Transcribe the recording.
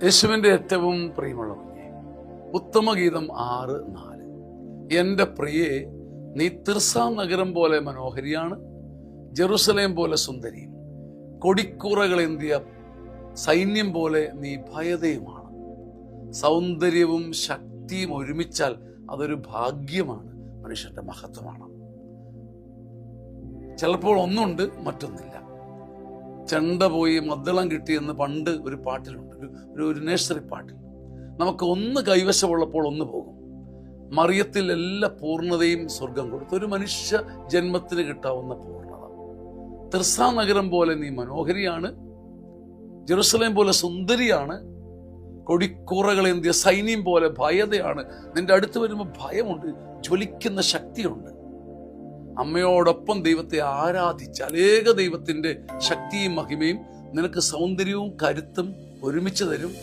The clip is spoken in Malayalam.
യേശുവിൻ്റെ ഏറ്റവും പ്രിയമുള്ള കുഞ്ഞെ, ഉത്തമഗീതം 6:4. എൻ്റെ പ്രിയേ, നീ തിർസാ നഗരം പോലെ മനോഹരിയാണ്, ജെറുസലേം പോലെ സുന്ദരിയും, കൊടിക്കൂറകളേന്തിയ സൈന്യം പോലെ നീ ഭയതയുമാണ്. സൗന്ദര്യവും ശക്തിയും ഒരുമിച്ചാൽ അതൊരു ഭാഗ്യമാണ്, മനുഷ്യന്റെ മഹത്വമാണ്. ചിലപ്പോൾ ഒന്നുണ്ട്, മറ്റൊന്നില്ല. ചെണ്ട പോയി മദ്ദളം കിട്ടിയെന്ന് പണ്ട് ഒരു പാട്ടിലുണ്ട്, ഒരു നഴ്സറി പാട്ടിൽ. നമുക്ക് ഒന്ന് കൈവശമുള്ളപ്പോൾ ഒന്ന് പോകും. മറിയത്തിൽ എല്ലാ പൂർണ്ണതയും സ്വർഗം കൊടുത്തു. ഒരു മനുഷ്യ ജന്മത്തിന് കിട്ടാവുന്ന പൂർണ്ണത. തിർസാ നഗരം പോലെ നീ മനോഹരിയാണ്, ജെറുസലേം പോലെ സുന്ദരിയാണ്, കൊടിക്കൂറകളേന്തിയ സൈന്യം പോലെ ഭയതയാണ്. നിന്റെ അടുത്ത് വരുമ്പോൾ ഭയമുണ്ട്, ജ്വലിക്കുന്ന ശക്തിയുണ്ട്. അമ്മയോടൊപ്പം ദൈവത്തെ ആരാധിച്ചാൽ ഏക ദൈവത്തിന്റെ ശക്തിയും മഹിമയും നിനക്ക് സൗന്ദര്യവും കരുത്തും ഒരുമിച്ച് തരും.